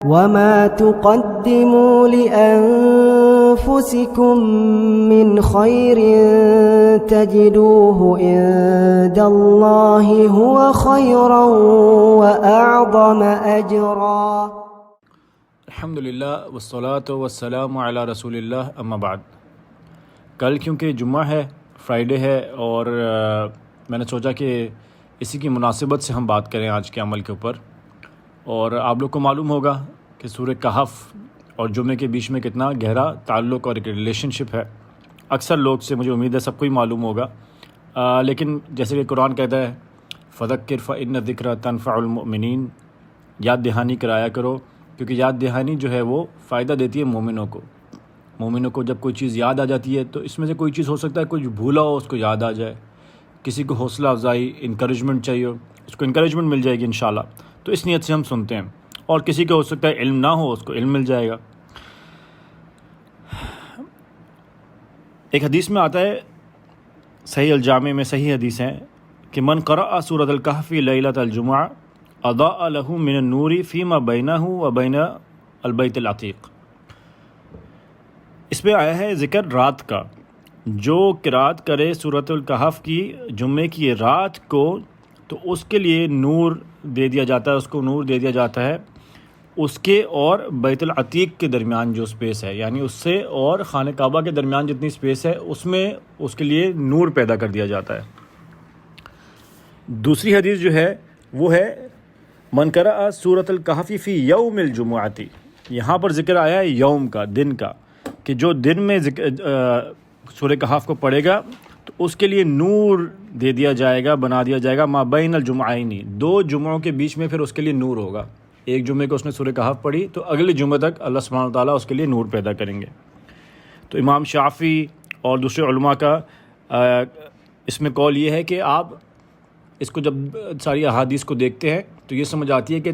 وما تقدموا لأنفسكم من خير تجدوه عند الله هو خيرا وأعظم أجرا. الحمدللہ والصلاة والسلام علی رسول اللہ اما بعد. کل کیونکہ جمعہ ہے، فرائیڈے ہے، اور میں نے سوچا کہ اسی کی مناسبت سے ہم بات کریں آج کے عمل کے اوپر. اور آپ لوگ کو معلوم ہوگا کہ سورہ کہف اور جمعے کے بیچ میں کتنا گہرا تعلق اور ایک ریلیشن شپ ہے. اکثر لوگ سے مجھے امید ہے سب کو ہی معلوم ہوگا، لیکن جیسے کہ قرآن کہتا ہے فذکر فإن الذکر تنفع المؤمنین، یاد دہانی کرایا کرو کیونکہ یاد دہانی جو ہے وہ فائدہ دیتی ہے مومنوں کو. مومنوں کو جب کوئی چیز یاد آ جاتی ہے تو اس میں سے کوئی چیز ہو سکتا ہے کوئی بھولا ہو اس کو یاد آ جائے، کسی کو حوصلہ افزائی انکریجمنٹ چاہیے ہو اس کو انکریجمنٹ مل جائے گی انشاءاللہ. تو اس نیت سے ہم سنتے ہیں. اور کسی کو ہو سکتا ہے علم نہ ہو اس کو علم مل جائے گا. ایک حدیث میں آتا ہے، صحیح الجامع میں صحیح حدیث ہے کہ من قرأ سورۃ الکہف لیلۃ الجمعہ اضاء له من النور فیما بینہ وبین البیت العتیق. اس میں آیا ہے ذکر رات کا. جو قرات کرے سورۃ الکہف کی جمعے کی رات کو تو اس کے لیے نور دے دیا جاتا ہے، اس کو نور دے دیا جاتا ہے اس کے اور بیت العتیق کے درمیان جو سپیس ہے، یعنی اس سے اور خانہ کعبہ کے درمیان جتنی سپیس ہے اس میں اس کے لیے نور پیدا کر دیا جاتا ہے. دوسری حدیث جو ہے وہ ہے من قرأ سورۃ الکہف فی یوم الجمعۃ. یہاں پر ذکر آیا ہے یوم کا، دن کا، کہ جو دن میں سورہ کہف کو پڑھے گا تو اس کے لیے نور دے دیا جائے گا، بنا دیا جائے گا ما بین الجمعین، دو جمعوں کے بیچ میں پھر اس کے لیے نور ہوگا. ایک جمعے کو اس نے سورہ کہف پڑھی تو اگلے جمعے تک اللہ سبحانہ وتعالیٰ اس کے لیے نور پیدا کریں گے. تو امام شافعی اور دوسرے علماء کا اس میں قول یہ ہے کہ آپ اس کو جب ساری احادیث کو دیکھتے ہیں تو یہ سمجھ آتی ہے کہ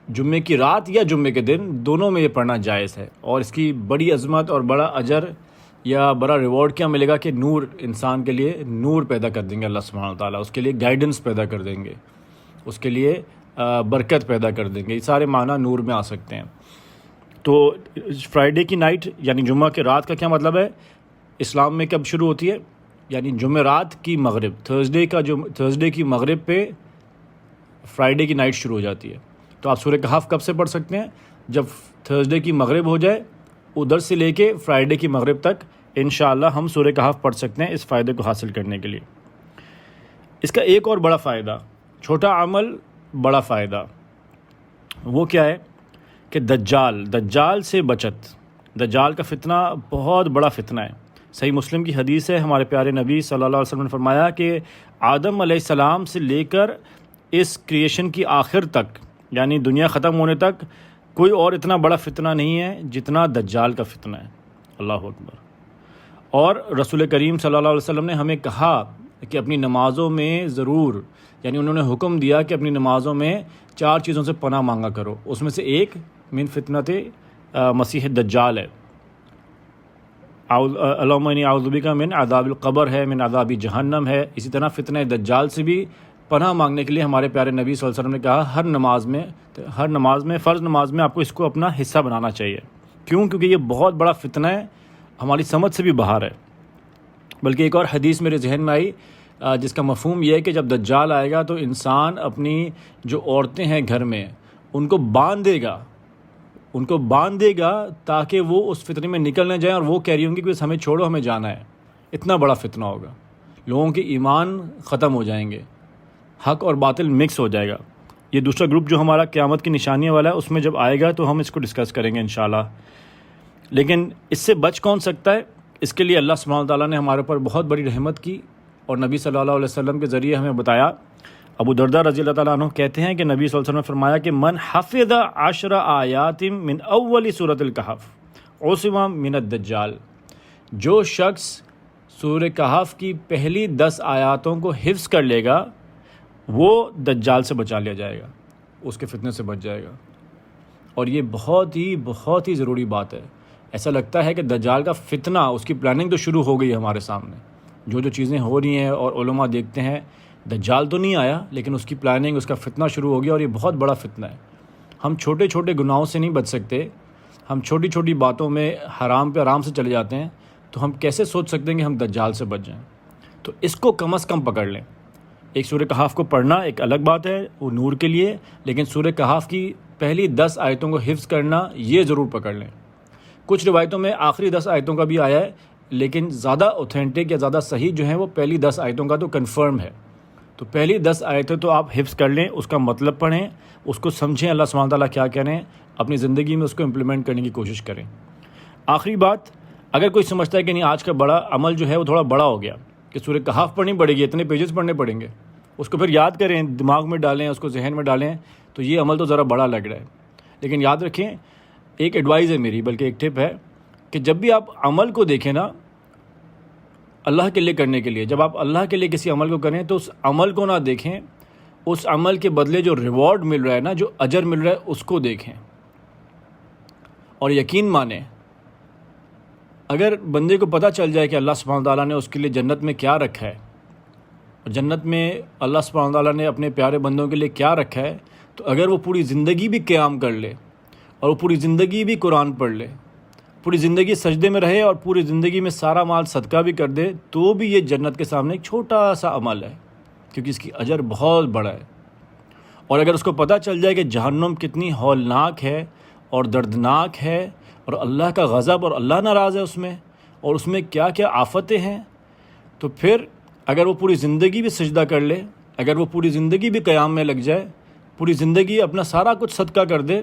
جمعے کی رات یا جمعے کے دن دونوں میں یہ پڑھنا جائز ہے. اور اس کی بڑی عظمت اور بڑا اجر یا بڑا ریوارڈ کیا ملے گا کہ نور انسان کے لیے نور پیدا کر دیں گے اللہ سبحانہ وتعالیٰ، اس کے لیے گائیڈنس پیدا کر دیں گے، اس کے لیے برکت پیدا کر دیں گے. یہ سارے معنی نور میں آ سکتے ہیں. تو فرائیڈے کی نائٹ یعنی جمعہ کی رات کا کیا مطلب ہے؟ اسلام میں کب شروع ہوتی ہے؟ یعنی جمعرات کی مغرب، تھرسڈے کی مغرب پہ فرائیڈے کی نائٹ شروع ہو جاتی ہے. تو آپ سورہ کہف کب سے پڑھ سکتے ہیں؟ جب تھرسڈے کی مغرب ہو جائے، ادھر سے لے کے فرائیڈے کی مغرب تک انشاءاللہ ہم سورہ کہف پڑھ سکتے ہیں اس فائدے کو حاصل کرنے کے لیے. اس کا ایک اور بڑا فائدہ، چھوٹا عمل بڑا فائدہ، وہ کیا ہے کہ دجال سے بچت. دجال کا فتنہ بہت بڑا فتنہ ہے. صحیح مسلم کی حدیث ہے، ہمارے پیارے نبی صلی اللہ علیہ وسلم نے فرمایا کہ آدم علیہ السلام سے لے کر اس کریشن کی آخر تک یعنی دنیا ختم ہونے تک کوئی اور اتنا بڑا فتنہ نہیں ہے جتنا دجال کا فتنہ ہے. اللہ اکبر. اور رسول کریم صلی اللہ علیہ وسلم نے ہمیں کہا کہ اپنی نمازوں میں ضرور، یعنی انہوں نے حکم دیا کہ اپنی نمازوں میں 4 چیزوں سے پناہ مانگا کرو. اس میں سے ایک من فتنۃ مسیح الدجال ہے، اللہم انی اعوذ بک من عذاب القبر ہے، من عذاب جہنم ہے. اسی طرح فتنہ دجال سے بھی پناہ مانگنے کے لیے ہمارے پیارے نبی صلی اللہ علیہ وسلم نے کہا ہر نماز میں فرض نماز میں آپ کو اس کو اپنا حصہ بنانا چاہیے. کیوں؟ کیونکہ یہ بہت بڑا فتنہ ہے، ہماری سمجھ سے بھی باہر ہے. بلکہ ایک اور حدیث میرے ذہن میں آئی جس کا مفہوم یہ ہے کہ جب دجال آئے گا تو انسان اپنی جو عورتیں ہیں گھر میں ان کو باندھ دے گا تاکہ وہ اس فتنے میں نکل نہ جائیں، اور وہ کہہ رہی ہوں گی کہ بس ہمیں چھوڑو، ہمیں جانا ہے. اتنا بڑا فتنہ ہوگا، لوگوں کے ایمان ختم ہو جائیں گے، حق اور باطل مکس ہو جائے گا. یہ دوسرا گروپ جو ہمارا قیامت کی نشانیوں والا ہے اس میں جب آئے گا تو ہم اس کو ڈسکس کریں گے انشاءاللہ. لیکن اس سے بچ کون سکتا ہے؟ اس کے لیے اللہ سبحانہ وتعالیٰ نے ہمارے اوپر بہت بڑی رحمت کی اور نبی صلی اللہ علیہ وسلم کے ذریعے ہمیں بتایا. ابو درداء رضی اللہ تعالیٰ عنہ کہتے ہیں کہ نبی صلی اللہ علیہ وسلم نے فرمایا کہ من حفظ 10 آیات من اول سورۃ الکہف عصم من الدجال. جو شخص سورہ کہف کی پہلی 10 آیاتوں کو حفظ کر لے گا وہ دجال سے بچا لیا جائے گا، اس کے فتنے سے بچ جائے گا. اور یہ بہت ہی ضروری بات ہے. ایسا لگتا ہے کہ دجال کا فتنہ، اس کی پلاننگ تو شروع ہو گئی ہے ہمارے سامنے. جو چیزیں ہو رہی ہیں اور علماء دیکھتے ہیں، دجال تو نہیں آیا لیکن اس کی پلاننگ، اس کا فتنہ شروع ہو گیا، اور یہ بہت بڑا فتنہ ہے. ہم چھوٹے چھوٹے گناہوں سے نہیں بچ سکتے، ہم چھوٹی چھوٹی باتوں میں حرام پہ آرام سے چلے جاتے ہیں، تو ہم کیسے سوچ سکتے ہیں کہ ہم دجال سے بچ جائیں؟ تو اس کو کم از کم پکڑ لیں۔ ایک سورہ کہف کو پڑھنا ایک الگ بات ہے، وہ نور کے لیے، لیکن سورہ کہف کی پہلی 10 آیتوں کو حفظ کرنا یہ ضرور پکڑ لیں۔ کچھ روایتوں میں آخری 10 آیتوں کا بھی آیا ہے، لیکن زیادہ اوتھینٹک یا زیادہ صحیح جو ہیں وہ پہلی 10 آیتوں کا تو کنفرم ہے۔ تو پہلی 10 آیتیں تو آپ حفظ کر لیں، اس کا مطلب پڑھیں، اس کو سمجھیں اللہ سبحانہ تعالیٰ کیا کہہ رہے ہیں، اپنی زندگی میں اس کو امپلیمنٹ کرنے کی کوشش کریں۔ آخری بات، اگر کوئی سمجھتا ہے کہ نہیں آج کا بڑا عمل جو ہے وہ تھوڑا بڑا ہو گیا کہ سورہ کہف پڑھنی پڑے گی، اتنے پیجز پڑھنے پڑیں گے، اس کو پھر یاد کریں، دماغ میں ڈالیں، اس کو ذہن میں ڈالیں، تو یہ عمل تو ذرا بڑا لگ رہا ہے۔ لیکن یاد رکھیں، ایک ایڈوائز ہے میری، بلکہ ایک ٹپ ہے کہ جب بھی آپ عمل کو دیکھیں نا اللہ کے لیے کرنے کے لیے، جب آپ اللہ کے لیے کسی عمل کو کریں تو اس عمل کو نہ دیکھیں، اس عمل کے بدلے جو ریوارڈ مل رہا ہے نا، جو اجر مل رہا ہے، اس کو دیکھیں اور یقین مانیں۔ اگر بندے کو پتہ چل جائے کہ اللہ سبحانہ تعالیٰ نے اس کے لیے جنت میں کیا رکھا ہے، اور جنت میں اللہ سبحانہ تعالیٰ نے اپنے پیارے بندوں کے لیے کیا رکھا ہے، تو اگر وہ پوری زندگی بھی قیام کر لے اور وہ پوری زندگی بھی قرآن پڑھ لے، پوری زندگی سجدے میں رہے اور پوری زندگی میں سارا مال صدقہ بھی کر دے، تو بھی یہ جنت کے سامنے ایک چھوٹا سا عمل ہے، کیونکہ اس کی اجر بہت بڑا ہے۔ اور اگر اس کو پتہ چل جائے کہ جہنم کتنی ہولناک ہے اور دردناک ہے، اور اللہ کا غضب اور اللہ ناراض ہے اس میں، اور اس میں کیا کیا آفتیں ہیں، تو پھر اگر وہ پوری زندگی بھی سجدہ کر لے، اگر وہ پوری زندگی بھی قیام میں لگ جائے، پوری زندگی اپنا سارا کچھ صدقہ کر دے،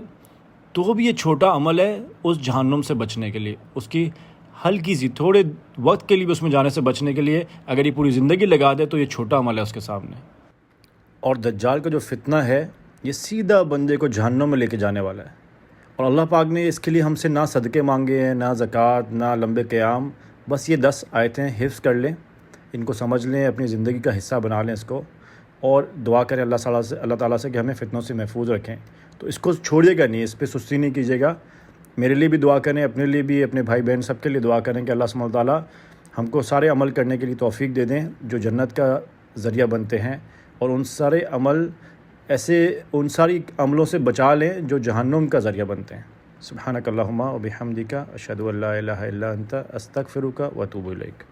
تو بھی یہ چھوٹا عمل ہے اس جہنم سے بچنے کے لیے، اس کی ہلکی سی تھوڑے وقت کے لیے بھی اس میں جانے سے بچنے کے لیے اگر یہ پوری زندگی لگا دے تو یہ چھوٹا عمل ہے اس کے سامنے۔ اور دجال کا جو فتنہ ہے یہ سیدھا بندے کو جہنم میں لے کے جانے والا ہے، اور اللہ پاک نے اس کے لیے ہم سے نہ صدقے مانگے ہیں، نہ زکوٰۃ، نہ لمبے قیام، بس یہ 10 آیتیں حفظ کر لیں، ان کو سمجھ لیں، اپنی زندگی کا حصہ بنا لیں اس کو، اور دعا کریں اللہ تعالیٰ سے کہ ہمیں فتنوں سے محفوظ رکھیں۔ تو اس کو چھوڑیے گا نہیں، اس پہ سستی نہیں کیجیے گا۔ میرے لیے بھی دعا کریں، اپنے لیے بھی، اپنے بھائی بہن سب کے لیے دعا کریں کہ اللہ سبحانہ تعالیٰ ہم کو سارے عمل کرنے کے لیے توفیق دے دیں جو جنت کا ذریعہ بنتے ہیں، اور ان ساری عملوں سے بچا لیں جو جہنم کا ذریعہ بنتے ہیں۔ سبحانک اللہم و بحمدک، اشہد ان لا الہ الا انت، استغفرک و اتوب الیک۔